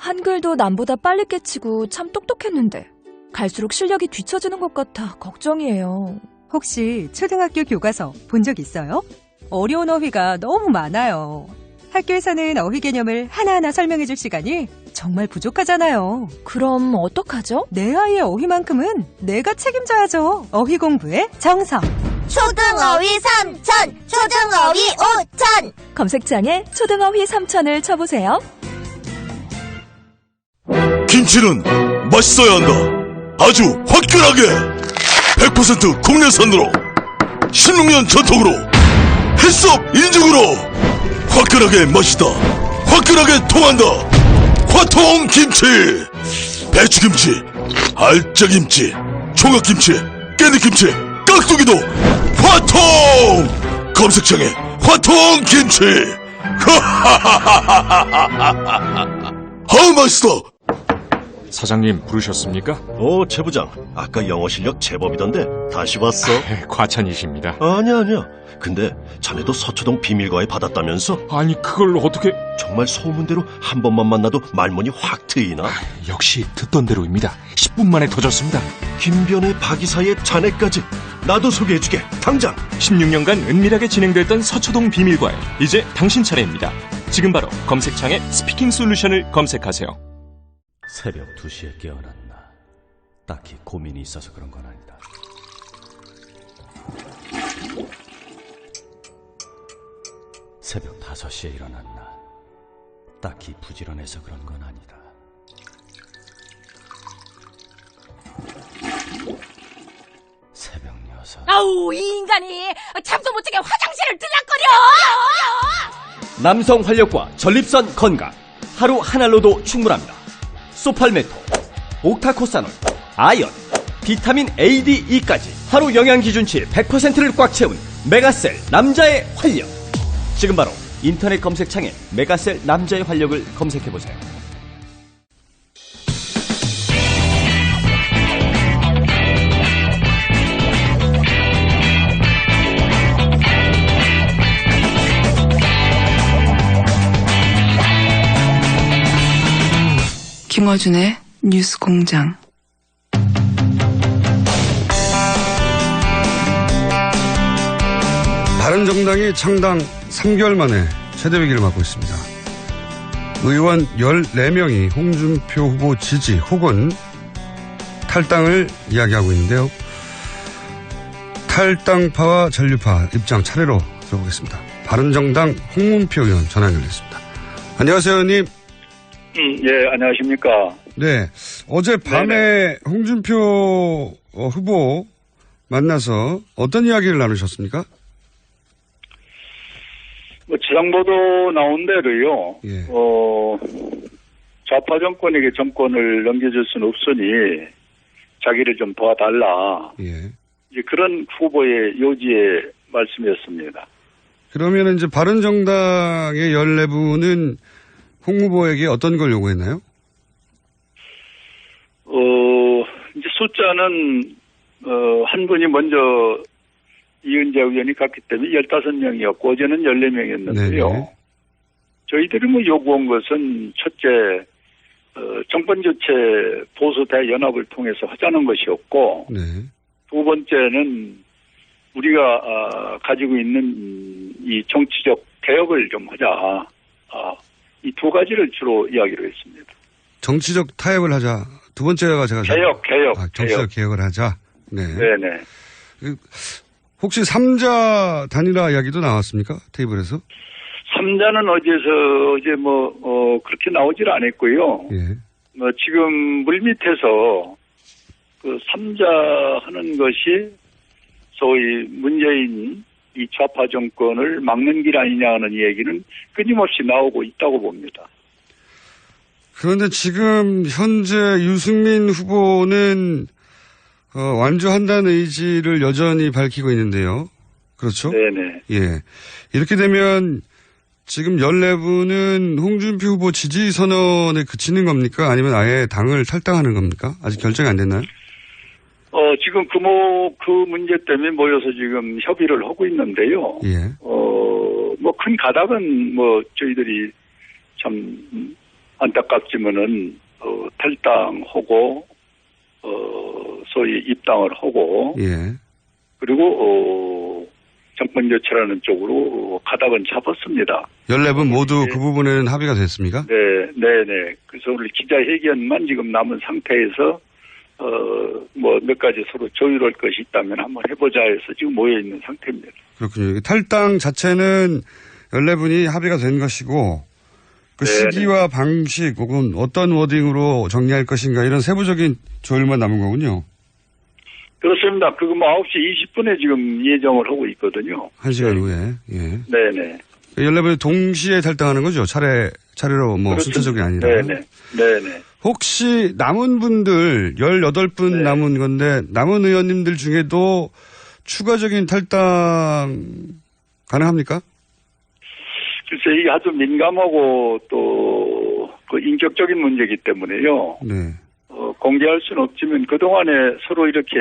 한글도 남보다 빨리 깨치고 참 똑똑했는데 갈수록 실력이 뒤처지는 것 같아 걱정이에요. 혹시 초등학교 교과서 본 적 있어요? 어려운 어휘가 너무 많아요. 학교에서는 어휘 개념을 하나하나 설명해 줄 시간이 정말 부족하잖아요. 그럼 어떡하죠? 내 아이의 어휘만큼은 내가 책임져야죠. 어휘 공부의 정석. 초등어휘 3천, 초등어휘 5천. 검색창에 초등어휘 3천을 쳐보세요. 김치는 맛있어야 한다. 아주 화끈하게 100% 국내산으로 16년 전통으로 햇섭 인증으로 화끈하게 맛있다. 화끈하게 통한다. 화통김치. 배추김치, 알짜김치, 총각김치, 깻잎김치, 깍두기도 화통. 검색창에 화통김치. 아우 맛있어. 사장님 부르셨습니까? 최 부장. 아까 영어 실력 제법이던데 다시 왔어? 과찬이십니다. 아니야. 근데 자네도 서초동 비밀과에 받았다면서? 아니 그걸 어떻게... 정말 소문대로 한 번만 만나도 말문이 확 트이나? 역시 듣던 대로입니다. 10분 만에 터졌습니다. 김변의 박이사의 자네까지 나도 소개해주게. 당장. 16년간 은밀하게 진행됐던 서초동 비밀과에 이제 당신 차례입니다. 지금 바로 검색창에 스피킹 솔루션을 검색하세요. 새벽 2시에 깨어났나. 딱히 고민이 있어서 그런 건 아니다. 새벽 5시에 일어났나. 딱히 부지런해서 그런 건 아니다. 새벽 6. 아우, 이 인간이 잠도 못 자게 화장실을 들락거려. 남성 활력과 전립선 건강. 하루 한 알로도 충분합니다. 소팔메토, 옥타코사놀, 아연, 비타민 A, D, E까지 하루 영양 기준치 100%를 꽉 채운 메가셀 남자의 활력. 지금 바로 인터넷 검색창에 메가셀 남자의 활력을 검색해보세요. 김어준의 뉴스공장. 바른정당이 창당 3개월 만에 최대 위기를 맞고 있습니다. 의원 14명이 홍준표 후보 지지 혹은 탈당을 이야기하고 있는데요. 탈당파와 전류파 입장 차례로 들어보겠습니다. 바른정당 홍문표 의원 전화 연결됐습니다. 안녕하세요, 의원님. 예, 안녕하십니까. 네, 어제 밤에 네네. 홍준표 후보 만나서 어떤 이야기를 나누셨습니까? 지상보도 나온 대로요. 예. 좌파 정권에게 정권을 넘겨줄 수는 없으니 자기를 좀 도와달라. 예. 이제 그런 후보의 요지의 말씀이었습니다. 그러면 이제 바른정당의 14분은 홍 후보에게 어떤 걸 요구했나요? 이제 숫자는, 한 분이 먼저 이은재 의원이 갔기 때문에 15명이었고, 어제는 14명이었는데요. 네네. 저희들이 요구한 것은 첫째, 정권 교체 보수 대연합을 통해서 하자는 것이었고, 네. 두 번째는 우리가 가지고 있는 이 정치적 개혁을 좀 하자. 이 두 가지를 주로 이야기로 했습니다. 정치적 타협을 하자. 두 번째가 제가 개혁. 정치적 개혁을 하자. 네. 네네. 혹시 3자 단일화 이야기도 나왔습니까? 테이블에서? 3자는 어제 그렇게 나오질 않았고요. 예. 지금 물밑에서 그 3자 하는 것이 소위 문재인 이 좌파 정권을 막는 길 아니냐 하는 얘기는 끊임없이 나오고 있다고 봅니다. 그런데 지금 현재 유승민 후보는 완주한다는 의지를 여전히 밝히고 있는데요. 그렇죠? 네네. 예. 이렇게 되면 지금 14분은 홍준표 후보 지지 선언에 그치는 겁니까? 아니면 아예 당을 탈당하는 겁니까? 아직 결정이 안 됐나요? 지금 그 문제 때문에 모여서 지금 협의를 하고 있는데요. 예. 큰 가닥은 저희들이 참 안타깝지만은 탈당하고 소위 입당을 하고 예. 그리고 정권 교체라는 쪽으로 가닥은 잡았습니다. 14분 모두 그 부분에는 합의가 됐습니까? 네. 그래서 오늘 기자회견만 지금 남은 상태에서 뭐 몇 가지 서로 조율할 것이 있다면 한번 해보자 해서 지금 모여 있는 상태입니다. 그렇군요. 탈당 자체는 14분이 합의가 된 것이고 그 네네. 시기와 방식 혹은 어떤 워딩으로 정리할 것인가 이런 세부적인 조율만 남은 거군요. 그렇습니다. 그거 뭐 9시 20분에 지금 예정을 하고 있거든요. 1시간 후에. 예. 네네. 14분이 동시에 탈당하는 거죠? 차례로 뭐 그렇습니다. 순차적이 아니라. 네네. 혹시 남은 분들 18분 남은 건데 남은 의원님들 중에도 추가적인 탈당 가능합니까? 글쎄 이게 아주 민감하고 또 그 인격적인 문제이기 때문에요. 네. 공개할 수는 없지만 그동안에 서로 이렇게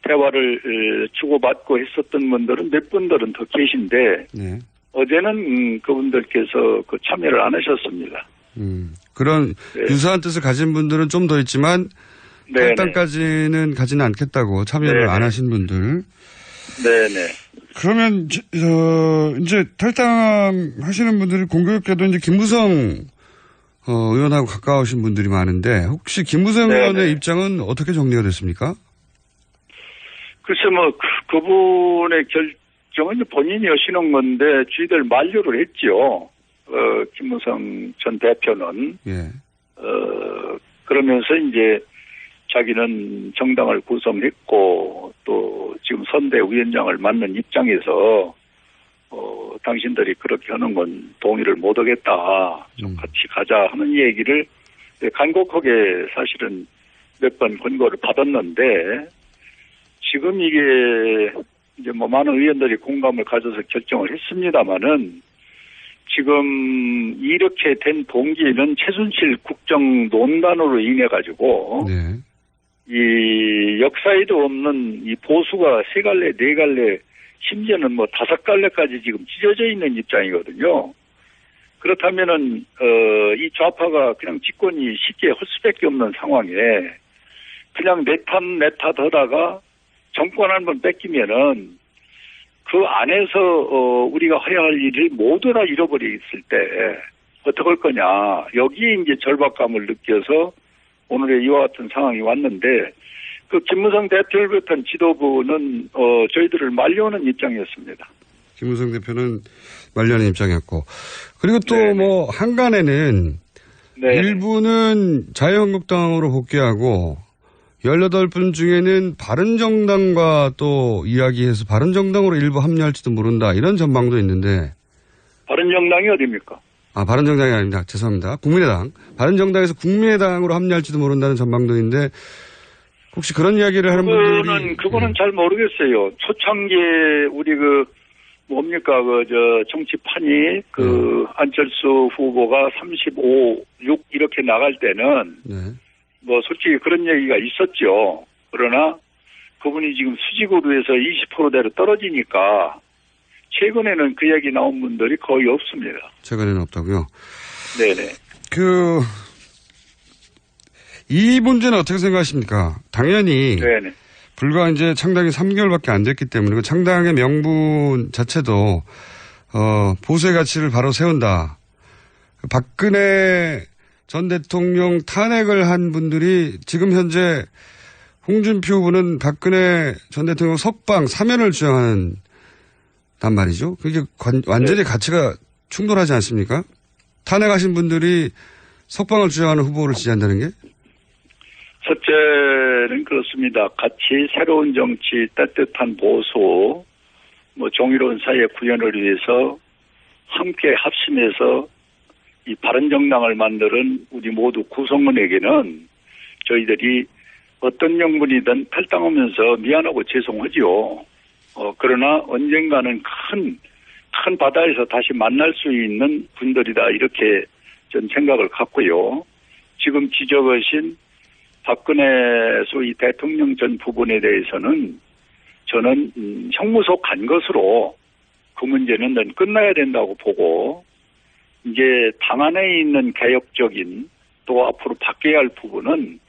대화를 주고받고 했었던 분들은 몇 분들은 더 계신데 네. 어제는 그분들께서 그 참여를 안 하셨습니다. 그런 유사한 뜻을 가진 분들은 좀 더 있지만 탈당까지는 가지는 않겠다고 참여를 안 하신 분들. 네네. 그러면 이제 탈당하시는 분들이 공교롭게도 이제 김무성 의원하고 가까우신 분들이 많은데 혹시 김무성 의원의 입장은 어떻게 정리가 됐습니까? 글쎄 뭐 그분의 결정은 본인이 하시는 건데 저희들 만류를 했죠. 김무성 전 대표는 그러면서 이제 자기는 정당을 구성했고 또 지금 선대위원장을 맡는 입장에서 당신들이 그렇게 하는 건 동의를 못 하겠다. 좀 같이 가자 하는 얘기를 간곡하게 사실은 몇 번 권고를 받았는데 지금 이게 이제 뭐 많은 의원들이 공감을 가져서 결정을 했습니다마는 지금 이렇게 된 동기는 최순실 국정농단으로 인해 가지고 이 역사에도 없는 이 보수가 3갈래, 4갈래, 심지어는 뭐 5갈래까지 지금 찢어져 있는 입장이거든요. 그렇다면은 이 좌파가 그냥 집권이 쉽게 할 수밖에 없는 상황에 그냥 내 탓 하다가 정권 한번 뺏기면은 그 안에서 우리가 해야 할 일을 모두 다 잃어버렸을 때 어떡할 거냐. 여기에 이제 절박감을 느껴서 오늘의 이와 같은 상황이 왔는데 그 김무성 대표를 비롯한 지도부는 저희들을 말려오는 입장이었습니다. 김무성 대표는 말려는 입장이었고 그리고 또 뭐 한간에는 일부는 자유한국당으로 복귀하고 18분 중에는 바른정당과 또 이야기해서 바른정당으로 일부 합류할지도 모른다. 이런 전망도 있는데. 바른정당이 어디입니까? 바른정당이 아닙니다. 죄송합니다. 국민의당. 바른정당에서 국민의당으로 합류할지도 모른다는 전망도 있는데 혹시 그런 이야기를 하는 분들이. 그거는 잘 모르겠어요. 초창기에 우리 뭡니까 정치판이 안철수 후보가 35, 6 이렇게 나갈 때는 뭐 솔직히 그런 얘기가 있었죠. 그러나 그분이 지금 수직으로 해서 20%대로 떨어지니까 최근에는 그 얘기 나온 분들이 거의 없습니다. 최근에는 없다고요? 네네. 이 문제는 어떻게 생각하십니까? 당연히 불과 이제 창당이 3개월밖에 안 됐기 때문에 그 창당의 명분 자체도 보수의 가치를 바로 세운다. 박근혜 전 대통령 탄핵을 한 분들이 지금 현재 홍준표 후보는 박근혜 전 대통령 석방 사면을 주장하는 단 말이죠. 그게 완전히 가치가 충돌하지 않습니까? 탄핵하신 분들이 석방을 주장하는 후보를 지지한다는 게? 첫째는 그렇습니다. 같이 새로운 정치, 따뜻한 보수, 정의로운 사회 구현을 위해서 함께 합심해서 이 바른정당을 만드는 우리 모두 구성원에게는 저희들이 어떤 명분이든 탈당하면서 미안하고 죄송하지요. 그러나 언젠가는 큰 바다에서 다시 만날 수 있는 분들이다 이렇게 전 생각을 갖고요. 지금 지적하신 박근혜 소위 대통령 전 부분에 대해서는 저는 형무소 간 것으로 그 문제는 끝나야 된다고 보고 이제 당 안에 있는 개혁적인 또 앞으로 바뀌어야 할 부분은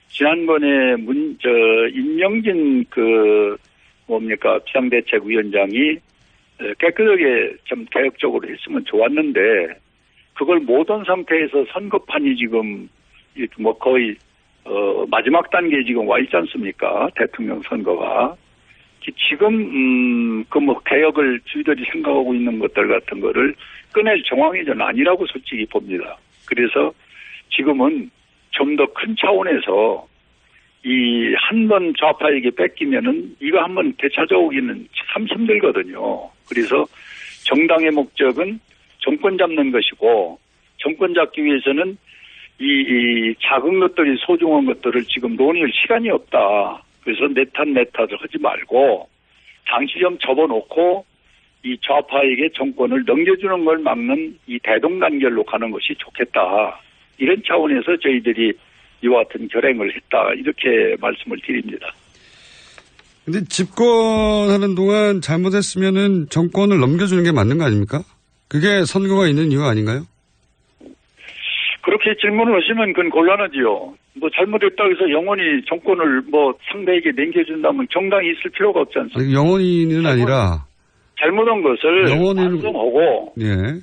지난번에 임명진 비상대책위원장이 깨끗하게 좀 개혁적으로 했으면 좋았는데 그걸 못한 상태에서 선거판이 지금 거의 마지막 단계에 지금 와 있지 않습니까? 대통령 선거가. 지금 개혁을 저희들이 생각하고 있는 것들 같은 거를 꺼낼 정황이 전 아니라고 솔직히 봅니다. 그래서 지금은 좀 더 큰 차원에서 이 한 번 좌파에게 뺏기면은 이거 한번 되찾아오기는 참 힘들거든요. 그래서 정당의 목적은 정권 잡는 것이고 정권 잡기 위해서는 이 작은 것들이 소중한 것들을 지금 논의할 시간이 없다. 그래서 내 탓을 하지 말고 당시 좀 접어놓고 이 좌파에게 정권을 넘겨주는 걸 막는 이 대동단결로 가는 것이 좋겠다. 이런 차원에서 저희들이 이와 같은 결행을 했다. 이렇게 말씀을 드립니다. 근데 집권하는 동안 잘못했으면은 정권을 넘겨주는 게 맞는 거 아닙니까? 그게 선거가 있는 이유 아닌가요? 그렇게 질문을 하시면 그건 곤란하지요. 잘못했다고 해서 영원히 정권을 상대에게 넘겨준다면 정당이 있을 필요가 없지 않습니까? 영원히는 아니라 잘못한 것을 반성하고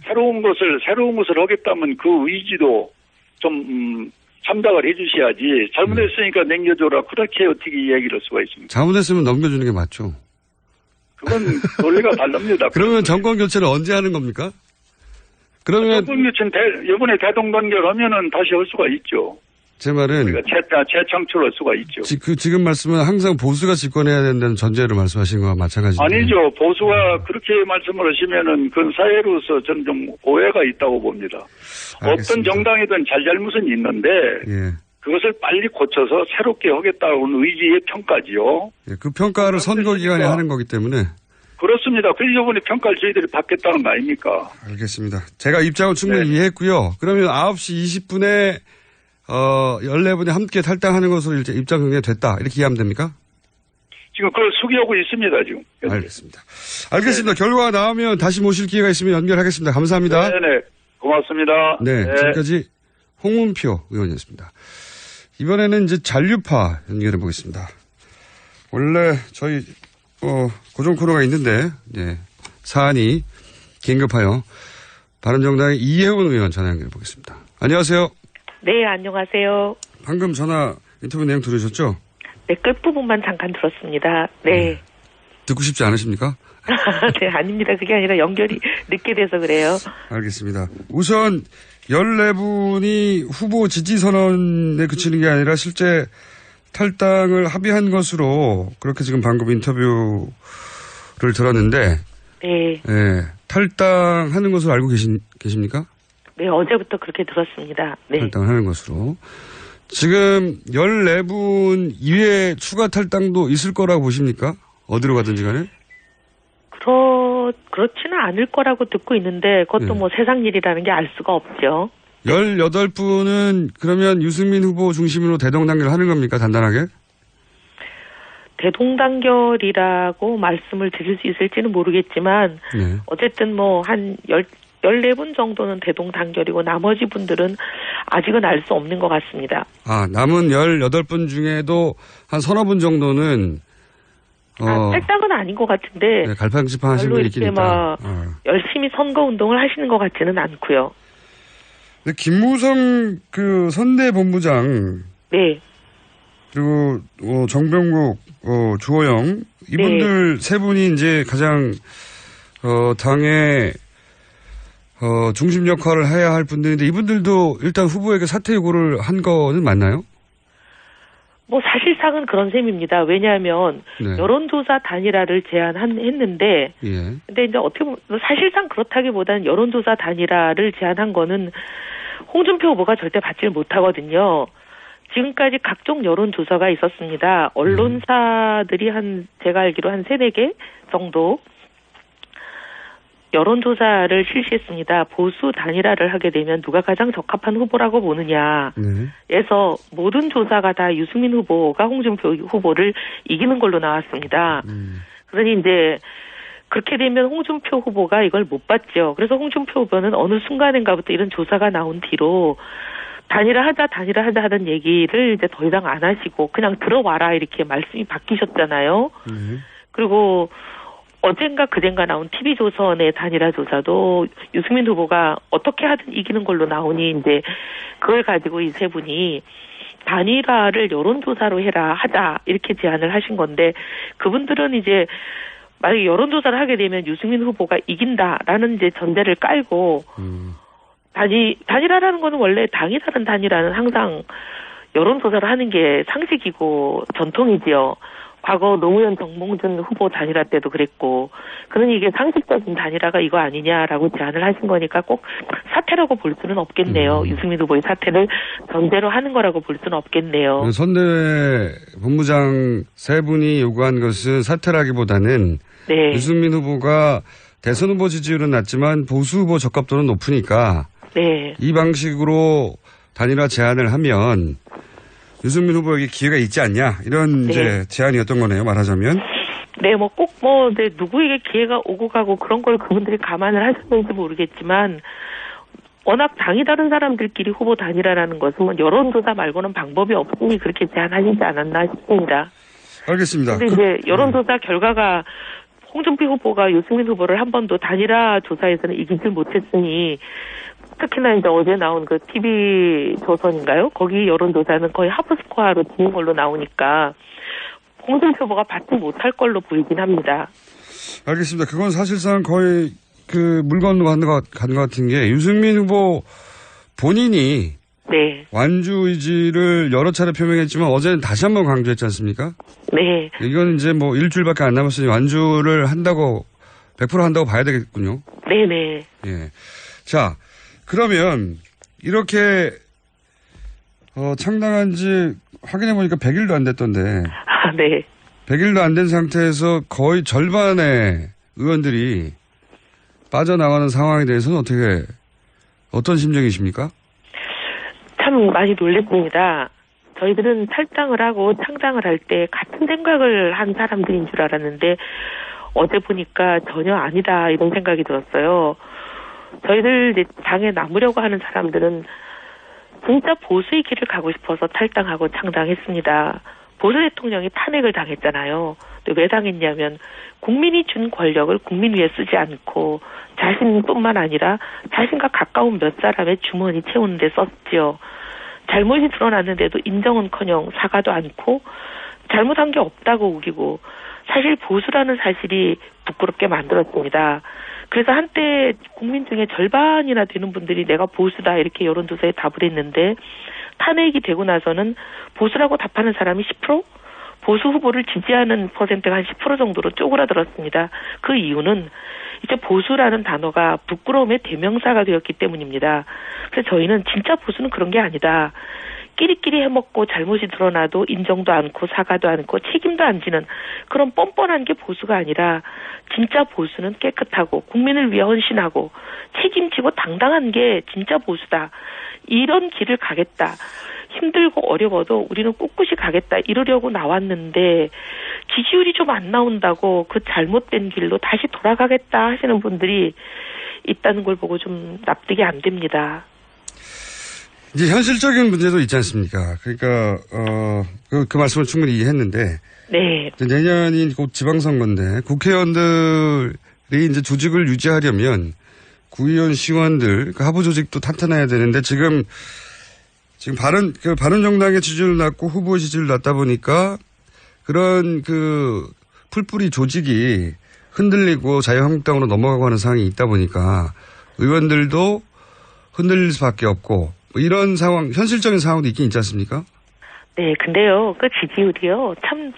새로운 것을 하겠다면 그 의지도 좀 참작을 해주셔야지. 잘못했으니까 넘겨줘라. 그렇게 어떻게 이야기를 할 수가 있습니까? 잘못했으면 넘겨주는 게 맞죠. 그건 논리가 다릅니다. 그러면 정권 교체를 언제 하는 겁니까? 그러면 정권 교체는 이번에 대동단결하면은 다시 할 수가 있죠. 제 말은 우리가 재창출할 수가 있죠. 지금 말씀은 항상 보수가 집권해야 된다는 전제로 말씀하시는 거와 마찬가지입니다. 아니죠. 보수가 그렇게 말씀을 하시면은 그건 사회로서 저는 좀 오해가 있다고 봅니다. 알겠습니다. 어떤 정당이든 잘잘못은 있는데 그것을 빨리 고쳐서 새롭게 하겠다는 의지의 평가지요. 그 평가를 선거 기간에 하는 거기 때문에. 그렇습니다. 그래서 이번에 평가를 저희들이 받겠다는 거 아닙니까? 알겠습니다. 제가 입장은 충분히 이해했고요. 그러면 9시 20분에 14분이 함께 탈당하는 것으로 입장 정리가 됐다. 이렇게 이해하면 됩니까? 지금 그걸 수기하고 있습니다, 지금. 알겠습니다. 결과가 나오면 다시 모실 기회가 있으면 연결하겠습니다. 감사합니다. 네네. 고맙습니다. 네. 지금까지 홍문표 의원이었습니다. 이번에는 이제 잔류파 연결해 보겠습니다. 원래 저희, 고정 코너가 있는데, 사안이 긴급하여 바른정당의 이혜원 의원 전화 연결해 보겠습니다. 안녕하세요. 네, 안녕하세요. 방금 전화 인터뷰 내용 들으셨죠? 네, 끝부분만 잠깐 들었습니다. 네. 듣고 싶지 않으십니까? 네, 아닙니다. 그게 아니라 연결이 늦게 돼서 그래요. 알겠습니다. 우선 14분이 후보 지지선언에 그치는 게 아니라 실제 탈당을 합의한 것으로 그렇게 지금 방금 인터뷰를 들었는데 탈당하는 것으로 알고 계십니까? 네, 어제부터 그렇게 들었습니다. 네. 탈당하는 것으로. 지금 14분 이외에 추가 탈당도 있을 거라고 보십니까? 어디로 가든지 간에? 그렇지는 않을 거라고 듣고 있는데 그것도 세상 일이라는 게 알 수가 없죠. 18분은 그러면 유승민 후보 중심으로 대동단결을 하는 겁니까? 단단하게? 대동단결이라고 말씀을 드릴 수 있을지는 모르겠지만 어쨌든 한 14분 정도는 대동단결이고 나머지 분들은 아직은 알 수 없는 것 같습니다. 남은 18분 중에도 한 서너 분 정도는 탈당은 아닌 것 같은데 갈팡질팡 하시는 분이 있긴 있다. 열심히 선거운동을 하시는 것 같지는 않고요. 근데 김무성 선대본부장 그리고 정병국 주호영 이분들 세 분이 이제 가장 당의 중심 역할을 해야 할 분들인데 이분들도 일단 후보에게 사퇴 요구를 한 거는 맞나요? 사실상은 그런 셈입니다. 왜냐하면 여론조사 단일화를 제안했는데 근데 이제 어떻게 보면 사실상 그렇다기보다는 여론조사 단일화를 제안한 거는 홍준표 후보가 절대 받지를 못하거든요. 지금까지 각종 여론조사가 있었습니다. 언론사들이 제가 알기로 한 3-4개 정도 여론조사를 실시했습니다. 보수 단일화를 하게 되면 누가 가장 적합한 후보라고 보느냐에서 모든 조사가 다 유승민 후보가 홍준표 후보를 이기는 걸로 나왔습니다. 그러니 이제 그렇게 되면 홍준표 후보가 이걸 못 받죠. 그래서 홍준표 후보는 어느 순간인가부터 이런 조사가 나온 뒤로 단일화하자 하던 얘기를 이제 더 이상 안 하시고 그냥 들어와라 이렇게 말씀이 바뀌셨잖아요. 그리고 어젠가 그젠가 나온 TV조선의 단일화 조사도 유승민 후보가 어떻게 하든 이기는 걸로 나오니 이제 그걸 가지고 이 세 분이 단일화를 여론조사로 하자 이렇게 제안을 하신 건데 그분들은 이제 만약에 여론조사를 하게 되면 유승민 후보가 이긴다라는 이제 전제를 깔고 단일화라는 거는 원래 당이 다른 단일화는 항상 여론조사를 하는 게 상식이고 전통이지요. 과거 노무현 정몽준 후보 단일화 때도 그랬고 그러니 이게 상식적인 단일화가 이거 아니냐라고 제안을 하신 거니까 꼭 사퇴라고 볼 수는 없겠네요. 유승민 후보의 사퇴를 전제로 하는 거라고 볼 수는 없겠네요. 선대위 본부장 세 분이 요구한 것은 사퇴라기보다는 네. 유승민 후보가 대선 후보 지지율은 낮지만 보수 후보 적합도는 높으니까 네. 이 방식으로 단일화 제안을 하면 유승민 후보에게 기회가 있지 않냐 이런 네. 이제 제안이었던 거네요. 말하자면. 네, 네, 누구에게 기회가 오고 가고 그런 걸 그분들이 감안을 하셨는지 모르겠지만 워낙 당이 다른 사람들끼리 후보 단일화라는 것은 여론조사 말고는 방법이 없으니 그렇게 제안하시지 않았나 싶습니다. 알겠습니다. 근데 이제 여론조사 결과가 홍준표 후보가 유승민 후보를 한 번도 단일화 조사에서는 이기질 못했으니 특히나 이제 어제 나온 그 TV조선인가요? 거기 여론조사는 거의 하프스코어로 지는 걸로 나오니까 홍준표 후보가 받지 못할 걸로 보이긴 합니다. 알겠습니다. 그건 사실상 거의 그 물 건너간 것 같은 게 유승민 후보 본인이 네. 완주 의지를 여러 차례 표명했지만 어제는 다시 한번 강조했지 않습니까? 네. 이건 이제 뭐 일주일밖에 안 남았으니 완주를 한다고 100% 한다고 봐야 되겠군요. 네네. 예. 자, 그러면 이렇게 창당한 지 확인해 보니까 100일도 안 됐던데. 아, 네. 100일도 안 된 상태에서 거의 절반의 의원들이 빠져나가는 상황에 대해서는 어떤 심정이십니까? 참 많이 놀랬습니다. 저희들은 탈당을 하고 창당을 할 때 같은 생각을 한 사람들인 줄 알았는데 어제 보니까 전혀 아니다 이런 생각이 들었어요. 저희들 이제 당에 남으려고 하는 사람들은 진짜 보수의 길을 가고 싶어서 탈당하고 창당했습니다. 보수 대통령이 탄핵을 당했잖아요. 왜 당했냐면 국민이 준 권력을 국민 위에 쓰지 않고 자신뿐만 아니라 자신과 가까운 몇 사람의 주머니 채우는 데 썼죠. 잘못이 드러났는데도 인정은커녕 사과도 않고 잘못한 게 없다고 우기고 사실 보수라는 사실이 부끄럽게 만들었습니다. 그래서 한때 국민 중에 절반이나 되는 분들이 내가 보수다 이렇게 여론조사에 답을 했는데 탄핵이 되고 나서는 보수라고 답하는 사람이 10%? 보수 후보를 지지하는 퍼센트가 한 10% 정도로 쪼그라들었습니다. 그 이유는 이제 보수라는 단어가 부끄러움의 대명사가 되었기 때문입니다. 그래서 저희는 진짜 보수는 그런 게 아니다. 끼리끼리 해먹고 잘못이 드러나도 인정도 않고 사과도 않고 책임도 안 지는 그런 뻔뻔한 게 보수가 아니라 진짜 보수는 깨끗하고 국민을 위해 헌신하고 책임지고 당당한 게 진짜 보수다. 이런 길을 가겠다. 힘들고 어려워도 우리는 꿋꿋이 가겠다. 이러려고 나왔는데 지지율이 좀 안 나온다고 그 잘못된 길로 다시 돌아가겠다 하시는 분들이 있다는 걸 보고 좀 납득이 안 됩니다. 이제 현실적인 문제도 있지 않습니까? 그러니까 그 말씀을 충분히 이해했는데 네. 내년이 곧 지방선거인데 국회의원들이 이제 조직을 유지하려면 구의원, 시의원들 그 하부 조직도 탄탄해야 되는데 지금 바른정당의 지지율 낮고 후보의 지지율 낮다 보니까 그런 그 풀뿌리 조직이 흔들리고 자유한국당으로 넘어가고 하는 상황이 있다 보니까 의원들도 흔들릴 수밖에 없고 이런 상황, 현실적인 상황도 있긴 있지 않습니까? 네, 근데요, 그 지지율이요, 참,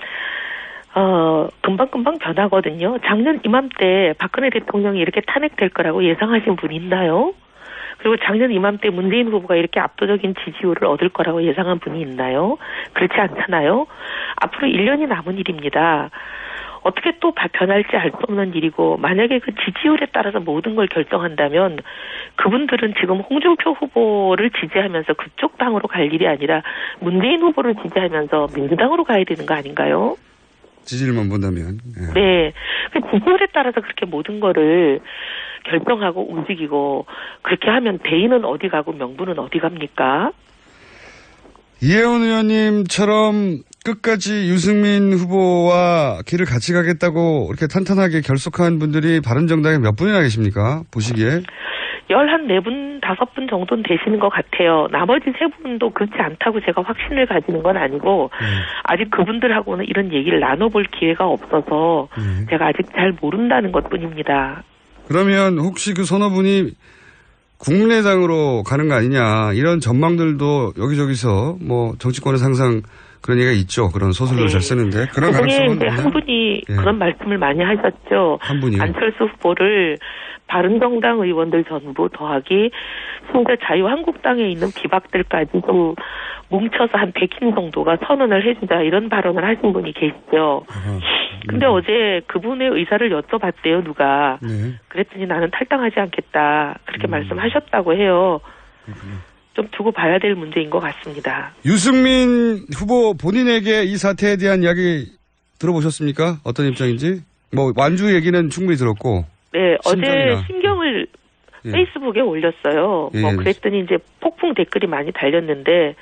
금방금방 변하거든요. 작년 이맘때 박근혜 대통령이 이렇게 탄핵될 거라고 예상하신 분이 있나요? 그리고 작년 이맘때 문재인 후보가 이렇게 압도적인 지지율을 얻을 거라고 예상한 분이 있나요? 그렇지 않잖아요. 앞으로 1년이 남은 일입니다. 어떻게 또 변할지 알 수 없는 일이고 만약에 그 지지율에 따라서 모든 걸 결정한다면 그분들은 지금 홍준표 후보를 지지하면서 그쪽 당으로 갈 일이 아니라 문재인 후보를 지지하면서 민주당으로 가야 되는 거 아닌가요? 지지율만 본다면. 예. 네. 지지율에 따라서 그렇게 모든 거를 결정하고 움직이고 그렇게 하면 대의는 어디 가고 명분은 어디 갑니까? 이혜원 의원님처럼 끝까지 유승민 후보와 길을 같이 가겠다고 이렇게 탄탄하게 결속한 분들이 바른정당에 몇 분이나 계십니까? 보시기에. 14분, 5분 정도는 되시는 것 같아요. 나머지 3분도 그렇지 않다고 제가 확신을 가지는 건 아니고 아직 그분들하고는 이런 얘기를 나눠볼 기회가 없어서 제가 아직 잘 모른다는 것뿐입니다. 그러면 혹시 그 서너 분이 국민의당으로 가는 거 아니냐 이런 전망들도 여기저기서 뭐 정치권에서 항상 그런 얘기가 있죠. 그런 소설도 잘 쓰는데 그런 가능성은 이제 한 분이 그런 말씀을 많이 하셨죠. 한 분이요? 안철수 후보를 바른정당 의원들 전부 더하기 심지어 자유한국당에 있는 비박들까지도 뭉쳐서 한 100인 정도가 선언을 해주자 이런 발언을 하신 분이 계시죠. 근데 어제 그분의 의사를 여쭤봤대요, 누가. 그랬더니 나는 탈당하지 않겠다. 그렇게 말씀하셨다고 해요. 좀 두고 봐야 될 문제인 것 같습니다. 유승민 후보 본인에게 이 사태에 대한 이야기 들어보셨습니까? 어떤 입장인지? 뭐 완주 얘기는 충분히 들었고. 네, 심정이나. 어제 심경을 페이스북에 올렸어요. 뭐 그랬더니 이제 폭풍 댓글이 많이 달렸는데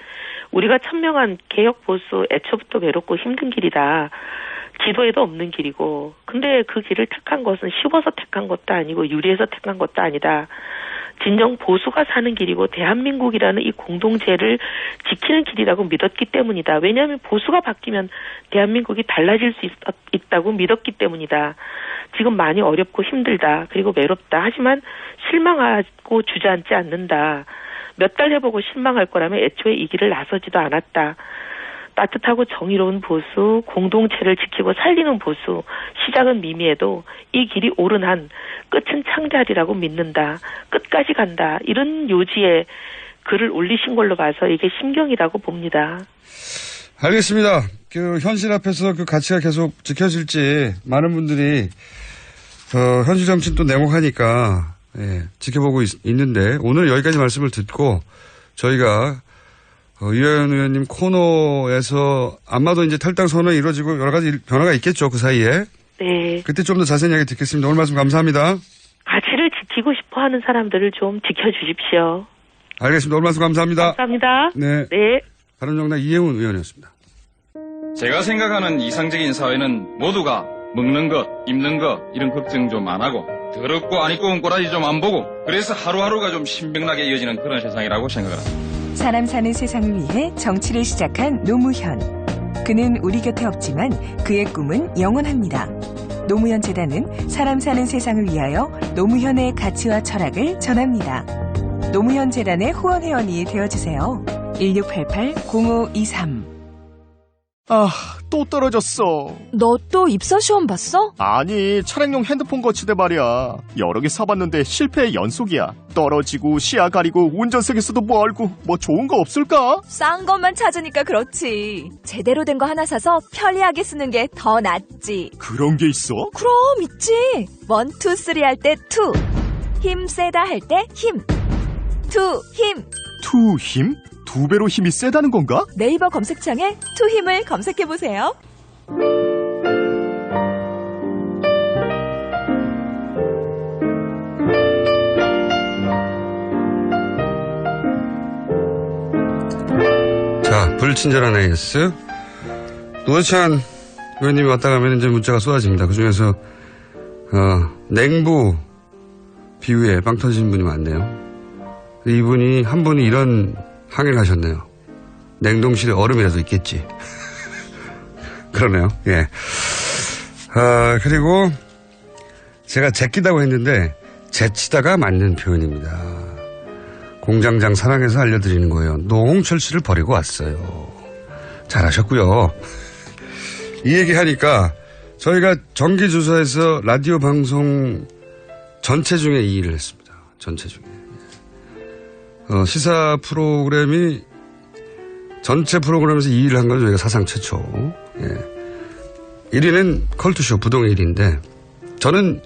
우리가 천명한 개혁 보수 애초부터 외롭고 힘든 길이다. 기도에도 없는 길이고 근데 그 길을 택한 것은 쉬워서 택한 것도 아니고 유리해서 택한 것도 아니다. 진정 보수가 사는 길이고 대한민국이라는 이 공동체를 지키는 길이라고 믿었기 때문이다. 왜냐하면 보수가 바뀌면 대한민국이 달라질 수 있다고 믿었기 때문이다. 지금 많이 어렵고 힘들다. 그리고 외롭다. 하지만 실망하고 주저앉지 않는다. 몇 달 해보고 실망할 거라면 애초에 이 길을 나서지도 않았다. 따뜻하고 정의로운 보수, 공동체를 지키고 살리는 보수, 시작은 미미해도 이 길이 옳은 한 끝은 창자리라고 믿는다. 끝까지 간다. 이런 요지의 글을 올리신 걸로 봐서 이게 심경이라고 봅니다. 알겠습니다. 그 현실 앞에서 그 가치가 계속 지켜질지 많은 분들이 현실 정치는 또 냉혹하니까 지켜보고 있는데 오늘 여기까지 말씀을 듣고 저희가 이혜원 의원님 코너에서 아마도 이제 탈당 선언이 이루어지고 여러 가지 변화가 있겠죠. 그 사이에. 네. 그때 좀 더 자세한 이야기 듣겠습니다. 오늘 말씀 감사합니다. 가치를 지키고 싶어 하는 사람들을 좀 지켜주십시오. 알겠습니다. 오늘 말씀 감사합니다. 감사합니다. 네. 네. 바른정당 이혜원 의원이었습니다. 제가 생각하는 이상적인 사회는 모두가 먹는 것, 입는 것 이런 걱정 좀 안 하고 더럽고 안 입고 온 꼬라지 좀 안 보고 그래서 하루하루가 좀 신명나게 이어지는 그런 세상이라고 생각을 합니다. 사람 사는 세상을 위해 정치를 시작한 노무현. 그는 우리 곁에 없지만 그의 꿈은 영원합니다. 노무현 재단은 사람 사는 세상을 위하여 노무현의 가치와 철학을 전합니다. 노무현 재단의 후원 회원이 되어주세요. 1688-0523 아, 또 떨어졌어. 너 또 입사 시험 봤어? 아니, 차량용 핸드폰 거치대 말이야. 여러 개 사봤는데 실패의 연속이야. 떨어지고 시야 가리고 운전석에서도 멀고 뭐 좋은 거 없을까? 싼 것만 찾으니까 그렇지. 제대로 된 거 하나 사서 편리하게 쓰는 게 더 낫지. 그런 게 있어? 그럼 있지. 1, 2, 3 할 때 2. 힘 세다 할 때 힘. 2 힘. 2 힘? 2배로 힘이 세다는 건가? 네이버 검색창에 2 힘을 검색해보세요. 자, 불친절한 AS. 노회찬 의원님이 왔다 가면 이제 문자가 쏟아집니다. 그 중에서, 냉부 비유에 빵 터지신 분이 많네요. 이분이, 한 분이 이런 항의를 하셨네요. 냉동실에 얼음이라도 있겠지. 그러네요. 예. 그리고 제가 제끼다고 했는데, 제치다가 맞는 표현입니다. 공장장 사랑해서 알려드리는 거예요. 노홍철 씨를 버리고 왔어요. 잘하셨고요. 이 얘기 하니까 저희가 정기조사에서 라디오 방송 전체 중에 2위를 했습니다. 전체 중에. 시사 프로그램이 전체 프로그램에서 2위를 한 건 저희가 사상 최초. 예. 1위는 컬투쇼 부동의 1위인데 저는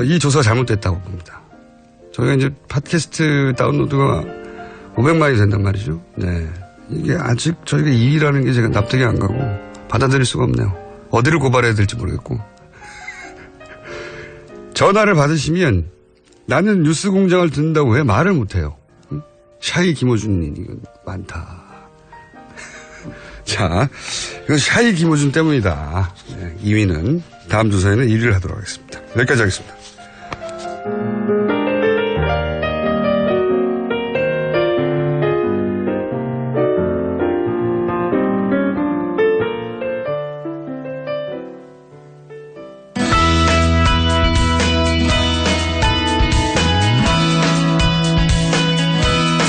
이 조사가 잘못됐다고 봅니다. 저희가 이제 팟캐스트 다운로드가 500만이 된단 말이죠. 네. 이게 아직 저희가 2위라는 게 제가 납득이 안 가고 받아들일 수가 없네요. 어디를 고발해야 될지 모르겠고. 전화를 받으시면 나는 뉴스공장을 듣는다고 왜 말을 못해요? 응? 샤이 김어준이 이건 많다. 자, 이건 샤이 김어준 때문이다. 네, 2위는 다음 조사에는 1위를 하도록 하겠습니다. 여기까지 하겠습니다.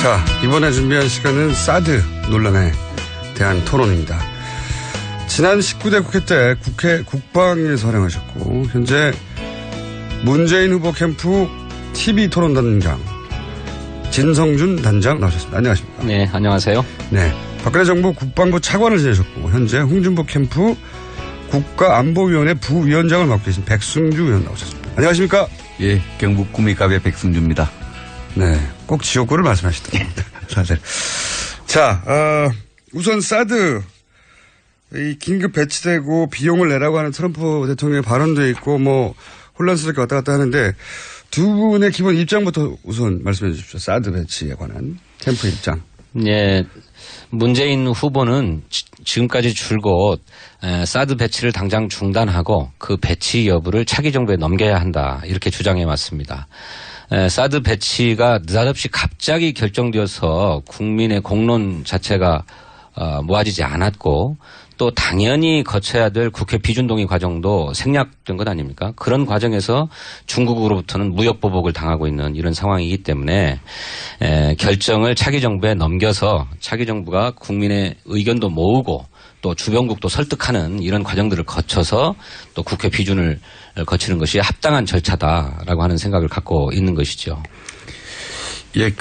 자, 이번에 준비한 시간은 사드 논란에 대한 토론입니다. 지난 19대 국회 때 국회 국방위에서 활용하셨고 현재 문재인 후보 캠프 TV 토론단장 진성준 단장 나오셨습니다. 안녕하십니까? 네, 안녕하세요. 네, 박근혜 정부 국방부 차관을 지내셨고 현재 홍준표 캠프 국가안보위원회 부위원장을 맡고 계신 백승주 의원 나오셨습니다. 안녕하십니까? 예, 경북 구미갑의 백승주입니다. 네, 꼭 지역구를 말씀하시더라고요. 다들. 자, 우선 사드 이 긴급 배치되고 비용을 내라고 하는 트럼프 대통령의 발언도 있고 뭐 혼란스럽게 왔다 갔다 하는데 두 분의 기본 입장부터 우선 말씀해 주십시오. 사드 배치에 관한 캠프 입장. 예, 문재인 후보는 지금까지 줄곧 사드 배치를 당장 중단하고 그 배치 여부를 차기 정부에 넘겨야 한다 이렇게 주장해 왔습니다. 사드 배치가 느닷없이 갑자기 결정되어서 국민의 공론 자체가 모아지지 않았고 또 당연히 거쳐야 될 국회 비준동의 과정도 생략된 것 아닙니까? 그런 과정에서 중국으로부터는 무역 보복을 당하고 있는 이런 상황이기 때문에 결정을 차기 정부에 넘겨서 차기 정부가 국민의 의견도 모으고 또 주변국도 설득하는 이런 과정들을 거쳐서 또 국회 비준을 거치는 것이 합당한 절차다라고 하는 생각을 갖고 있는 것이죠. 예,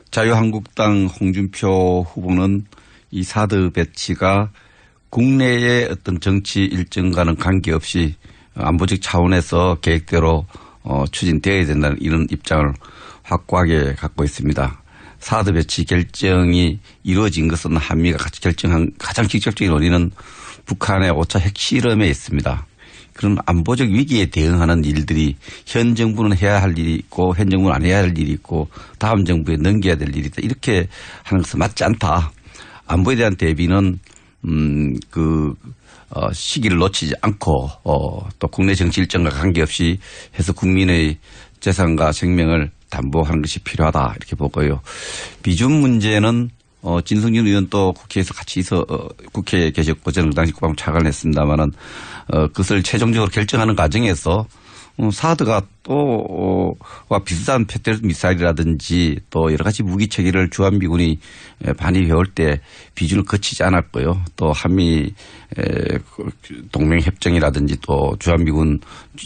자유한국당 홍준표 후보는 이 사드 배치가 국내의 어떤 정치 일정과는 관계없이 안보적 차원에서 계획대로 추진되어야 된다는 이런 입장을 확고하게 갖고 있습니다. 사드 배치 결정이 이루어진 것은 한미가 같이 결정한 가장 직접적인 원인은 북한의 5차 핵실험에 있습니다. 그런 안보적 위기에 대응하는 일들이 현 정부는 해야 할 일이 있고 현 정부는 안 해야 할 일이 있고 다음 정부에 넘겨야 될 일이 있다. 이렇게 하는 것은 맞지 않다. 안보에 대한 대비는 시기를 놓치지 않고 또 국내 정치 일정과 관계없이 해서 국민의 재산과 생명을 담보하는 것이 필요하다 이렇게 보고요. 비준 문제는 진성준 의원도 국회에서 같이 국회에 계셨고 저는 그 당시 국방부 차관을 했습니다마는 그것을 최종적으로 결정하는 과정에서 사드가 와 비슷한 패트리엇 미사일이라든지 또 여러 가지 무기 체계를 주한미군이 반입해올 때 비준을 거치지 않았고요. 또 한미 동맹협정이라든지 또 주한미군